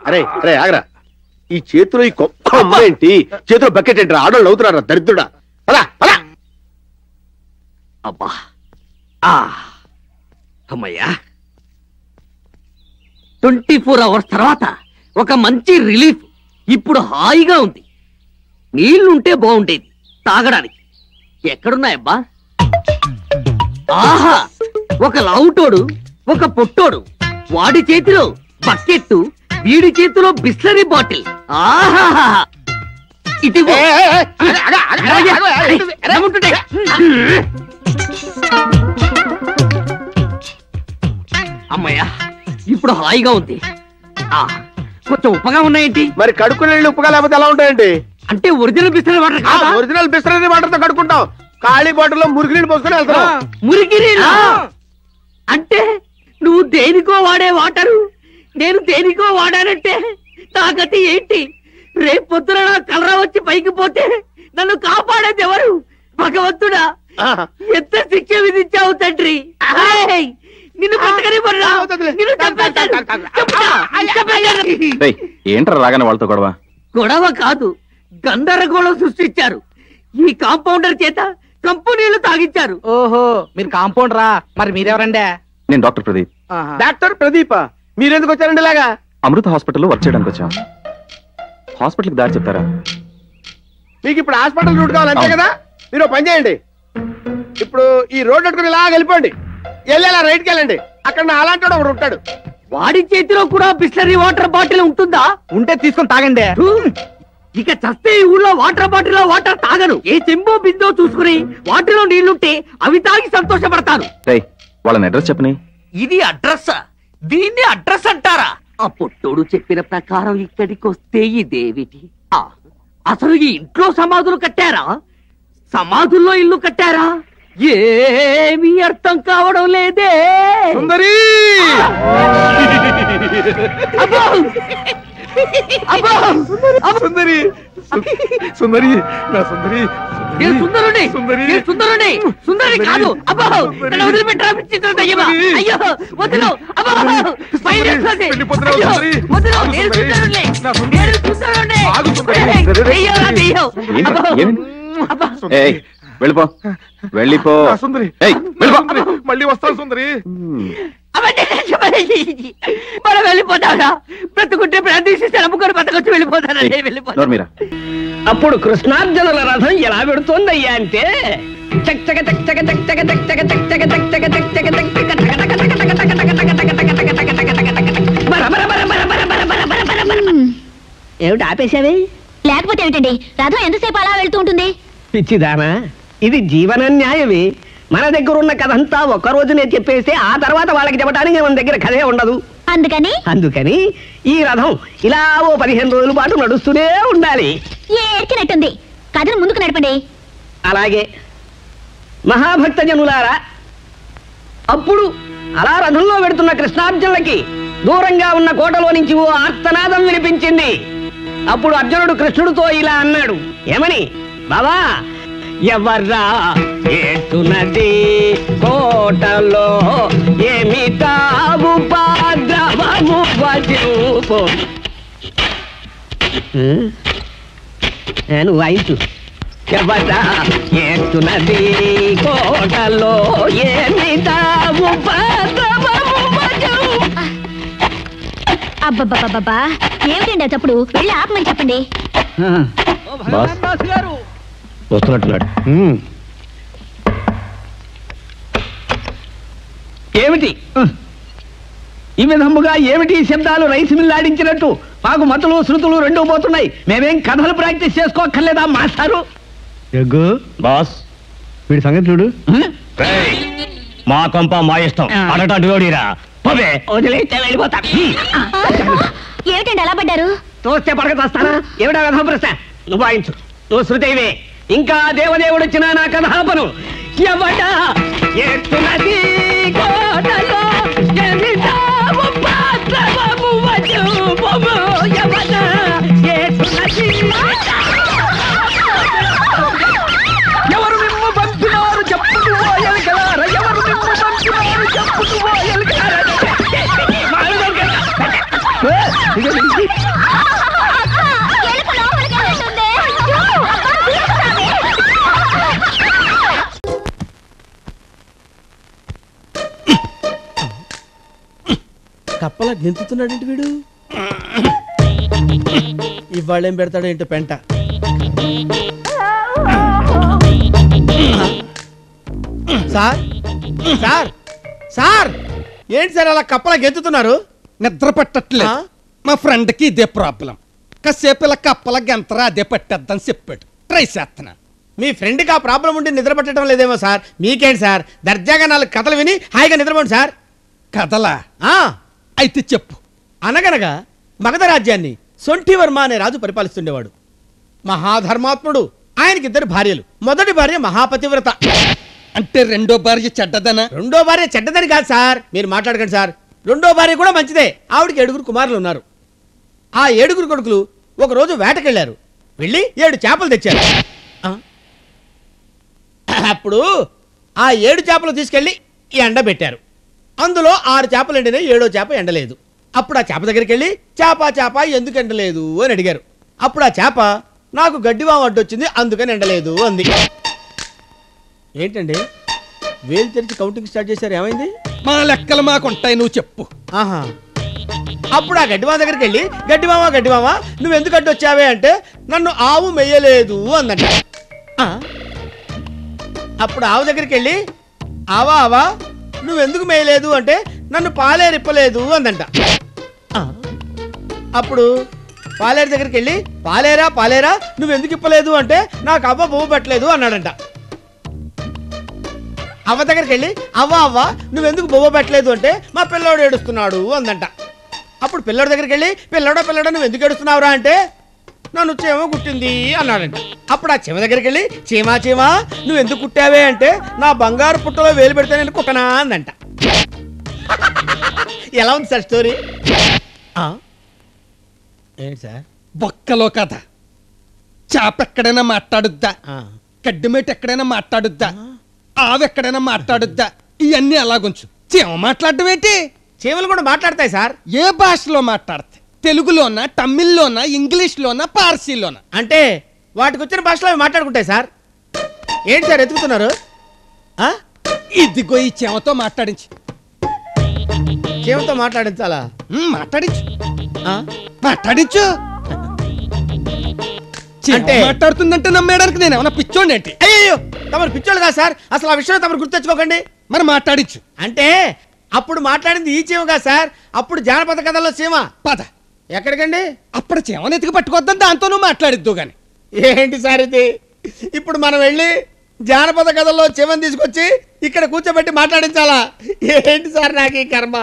అరే అరే ఆగరా, ఈ చేతిలో ఈ కొమ్మ ఏంటి? చేతిలో బకెట్ ఏంటి? ఆడోళ్ళు అవుతున్నారా దరిద్రుడా? అలా అలా. అబ్బా అమ్మయ్యా, 24 hours తర్వాత ఒక మంచి రిలీఫ్. ఇప్పుడు హాయిగా ఉంది. నీళ్లుంటే బాగుండేది తాగడానికి. ఎక్కడున్నాయబ్బా? ఆహా, ఒక లావుటోడు, ఒక పొట్టోడు, వాడి చేతిలో బకెట్టు, వీడి చేతిలో బిస్లరీ బాటిల్. ఆహా, ఇదిగో. అమ్మయ్యా, ఇప్పుడు హాయిగా ఉంది. కొంచెం ఉప్పగా ఉన్నాయేంటి? మరి కడుక్కునే నీళ్ళు ఉప్పుగా లేకపోతే ఎలా ఉంటాయండి? అంటే ఒరిజినల్ బిస్లరీ వాటర్ కాదా? ఒరిజినల్ బిస్లరీ వాటర్ తో కడుక్కుంటాం. ఖాళీ బాటిల్లో మురికి నీళ్ళు పోసుకొని వెళ్తాం. మురికి నీళ్ళు అంటే నువ్వు దేనికో వాడే వాటరు, నేను దేనికో వాడానంటే నా గతి ఏంటి? రేపు పొద్దున నా కలరా వచ్చి పైకి పోతే నన్ను కాపాడేది ఎవరు? భగవంతుడా, ఎంత శిక్ష విధించావు తండ్రి. నిన్ను పట్టుకని ఏంట్రా రాగానే వాళ్ళతో గొడవ? గొడవ కాదు, గందరగోళం సృష్టించారు. ఈ కాంపౌండర్ చేత కంపెనీలు తాగించారు. ఓహో, మీరు కాంపౌండరా? మరి మీరెవరండి? నేను డాక్టర్ ప్రదీప్. డాక్టర్ ప్రదీపా? మీరెందుకు వచ్చారండి ఇలాగా? అమృత హాస్పిటల్లో వర్క్ చేయడానికి వచ్చాం. హాస్పిటల్కి దారి చెప్తారా? మీకు ఇప్పుడు హాస్పిటల్ రూట్ కావాలి అంతే కదా? మీరు పని చేయండి, ఇప్పుడు ఈ రోడ్ అట్టుకుని ఇలా వెళ్ళిపోండి. వెళ్ళేలా రైట్కి వెళ్ళండి, అక్కడ అలాంటి ఒకడు ఉంటాడు. వాడి చేతిలో కూడా బిస్లరీ వాటర్ బాటిల్ ఉంటుందా? ఉంటే తీసుకొని తాగండి. ఇక చస్తే ఈ ఊళ్ళో వాటర్ బాటిల్ లో వాటర్ తాగను. ఏ చెంబో బిందో చూసుకుని వాటిలో నీళ్లుంటే అవి తాగి సంతోషపడతాను. వాళ్ళని అడ్రస్ చెప్పని. ఇది అడ్రస్? దీన్ని అడ్రస్ అంటారా? ఆ పొట్టోడు చెప్పిన ప్రకారం ఇక్కడికి వస్తే ఇదేమిటి? అసలు ఈ ఇంట్లో సమాధులు కట్టారా? సమాధుల్లో ఇల్లు కట్టారా? ఏమీ అర్థం కావడం లేదే. సుందరి, సుందరి, సుందరి, నా సుందరి. సుందరుని సుందరి కాదు. అబ్బో, నన్ను వదిలిపెట్టరా విచిత్ర దయ్యమా? అయ్యో వదిలు. అబ్బో, వెళ్ళిపో వెళ్ళిపో. మళ్ళీ వస్తాను సుందరి. మనం వెళ్ళిపోతాడా? బ్రతుకుంటే ప్రార్థిస్తే నమ్ముకొని బతకొచ్చి వెళ్ళిపోతానండి. వెళ్ళిపోతా. అప్పుడు కృష్ణార్జునుల రథం ఎలా పెడుతోందయ్యా అంటే ఏమిటి ఆపేశావే? లేకపోతే ఏమిటండి, రథం ఎంతసేపు అలా వెళ్తూ ఉంటుంది? పిచ్చిదానా, ఇది జీవన న్యాయమే. మన దగ్గర ఉన్న కథ అంతా ఒక్క రోజునే చెప్పేస్తే ఆ తర్వాత వాళ్ళకి చెప్పడానికి మన దగ్గర కథే ఉండదు. అందుకని ఈ రథం ఇలా ఓ 15 రోజుల పాటు నడుస్తూనే ఉండాలి. ఏడ్చినట్టుంది, కథను ముందుకు నడపండి. అలాగే మహాభక్త జనులారా, అప్పుడు అలా రథంలో వెడుతున్న కృష్ణార్జునులకి దూరంగా ఉన్న కోటలో నుంచి ఓ ఆర్తనాదం వినిపించింది. అప్పుడు అర్జునుడు కృష్ణుడితో ఇలా అన్నాడు. ఏమని? బావా, ఎవర్రా ఏటున్నది కోటలో, ఏమి తావు పాద్రవము వజూపు. నువ్వు వాయించు. ఎవర్రా ఏటున్నది కోటలో, ఏమి తావు పాద్రవము వజూపు. అబ్బబ్బబ్బబ్బా, ఏమిటండి చప్పుడు? వెళ్ళి ఆపమని చెప్పండి. వస్తున్నట్టున్నాడు. ఏమిటి ఈ విధముగా? ఏమిటి శబ్దాలు? రైస్ మిల్లాడించినట్టు మాకు మతులు శృతులు రెండూ పోతున్నాయి. మేమేం కథలు ప్రాక్టీస్ చేసుకోక్కర్లేదా మాస్టారు? బాస్, వీడి సంగతి చూడు. మా కొంప మా ఇష్టం. అడటోడిరా వదిలేస్తే వెళ్ళిపోతా. ఏమిటండి అలా పడ్డారు? తోస్తే పడక తోస్తానా? ఏమిటా కథ ప్రశ్న? నువ్వు వాయించు. నువ్వు శృతైవే. ఇంకా దేవదేవుడు వచ్చినా నా కథాపను. ఎవట ఎత్తునది కోటలో, ఎమిటావు పాత్రవము వజూపము. ఎవట ఎత్తునది. ఎవరు మిమ్ము పంపినారు చెప్పుకు పోయలు కలార, ఎవరు మిమ్ము పంపినారు చెప్పుకు పోయలు కలార. ఎలుక లోపలికి వెళ్ళినట్టుందే. కప్పలా గెంతుతున్నాడేంటి వీడు? ఇవాళేం పెడతాడో ఏంటో పెంట. సార్ సార్ సార్ ఏంటి సార్ అలా కప్పలా గెంతుతున్నారు? నిద్ర పట్టట్లేదు. మా ఫ్రెండ్ కి ఇదే ప్రాబ్లం. కాసేపు ఇలా కప్పల గంతరా అదే పట్టేద్దని చెప్పాడు. ట్రై చేస్తున్నా. మీ ఫ్రెండ్కి ఆ ప్రాబ్లం ఉండి నిద్ర పట్టడం లేదేమో సార్. మీకేంటి సార్, దర్జాగా 4 కథలు విని హాయిగా నిద్రపోండి సార్. కదలా అయితే చెప్పు. అనగనగా మగధ రాజ్యాన్ని సొంఠివర్మ అనే రాజు పరిపాలిస్తుండేవాడు. మహాధర్మాత్ముడు. ఆయనకి 2 భార్యలు. మొదటి భార్య మహాపతివ్రత. అంటే రెండో భార్య చెడ్డదనా? రెండో భార్య చెడ్డదని కాదు సార్, మీరు మాట్లాడకండి సార్. రెండో భార్య కూడా మంచిదే. ఆవిడకి 7 కుమారులు ఉన్నారు. ఆ 7 కొడుకులు ఒకరోజు వేటకెళ్లారు. వెళ్ళి 7 చేపలు తెచ్చారు. అప్పుడు ఆ 7 చేపలు తీసుకెళ్లి ఎండబెట్టారు. అందులో 6 చేపలు ఎండినాయి, 7వ చేప ఎండలేదు. అప్పుడు ఆ చేప దగ్గరికి వెళ్ళి చేప ఎందుకు ఎండలేదు అని అడిగారు. అప్పుడు ఆ చేప నాకు గడ్డివామ అడ్డొచ్చింది అందుకని ఎండలేదు అంది. ఏంటండి వేలు తెరిచి కౌంటింగ్ స్టార్ట్ చేశారు, ఏమైంది? మా లెక్కలు మాకుంటాయి, నువ్వు చెప్పు. ఆహా. అప్పుడు ఆ గడ్డివామ దగ్గరికి వెళ్ళి గడ్డివామ నువ్వు ఎందుకు అడ్డొచ్చావే అంటే నన్ను ఆవు మెయ్యలేదు అందంట. అప్పుడు ఆవు దగ్గరికి వెళ్ళి ఆవా నువ్వెందుకు మేయలేదు అంటే నన్ను పాలేరిప్పలేదు అందంట. అప్పుడు పాలేరు దగ్గరికి వెళ్ళి పాలేరా నువ్వెందుకు ఇప్పలేదు అంటే నాకు అవ్వ బొమ్మ పెట్టలేదు అన్నాడంట. అవ్వ దగ్గరికి వెళ్ళి అవ్వ నువ్వెందుకు బొమ్మ పెట్టలేదు అంటే మా పిల్లోడు ఏడుస్తున్నాడు అందంట. అప్పుడు పిల్లోడి దగ్గరికి వెళ్ళి పిల్లడా నువ్వు ఎందుకు ఏడుస్తున్నావురా అంటే నన్ను చీమ కుట్టింది అన్నాడంట. అప్పుడు ఆ చీమ దగ్గరికి వెళ్ళి చీమా నువ్వు ఎందుకు కుట్టావే అంటే నా బంగారు పుట్టలో వేలు పెడితే నేను కుట్టనా అందంట. ఎలా ఉంది సార్ స్టోరీ? ఏంటి సార్? బొక్కలో కథ. చేప ఎక్కడైనా మాట్లాడుద్దా? కడ్డిమేట ఎక్కడైనా మాట్లాడుద్దా? ఆవు ఎక్కడైనా మాట్లాడుద్దా? ఇవన్నీ అలాగుంచు. చీమ మాట్లాడడం ఏంటి? చీమలు కూడా మాట్లాడతాయి సార్. ఏ భాషలో మాట్లాడతాయి? తెలుగులోనా, తమిళ్లోనా, ఇంగ్లీష్లోనా, పార్సీలోనా? అంటే వాటికి వచ్చిన భాషలో అవి మాట్లాడుకుంటాయి సార్. ఏంటి సార్ ఎత్తుకుతున్నారు? ఇదిగో ఈ చీమతో మాట్లాడించి. చీమతో మాట్లాడించాలా? మాట్లాడించు. అంటే మాట్లాడుతుందంటే నమ్మేయడానికి నేను ఏమన్నా పిచ్చోండి ఏంటి? అయ్యో తమరు పిచ్చోళ్ళు కాదు సార్. అసలు ఆ విషయం తమరు గుర్తెచ్చుకోకండి. మరి మాట్లాడించు. అంటే అప్పుడు మాట్లాడింది ఈ చీమ కాదు సార్, అప్పుడు జానపద కథల్లో చీమ. పద. ఎక్కడికండి? అప్పుడు చీమను ఎతికి పట్టుకొద్దాం, దాంతో నువ్వు మాట్లాడిద్దు గాని. ఏంటి సార్ ఇది? ఇప్పుడు మనం వెళ్ళి జానపద కథల్లో చీమను తీసుకొచ్చి ఇక్కడ కూర్చోబెట్టి మాట్లాడించాలా? ఏంటి సార్ నాకు ఈ కర్మ?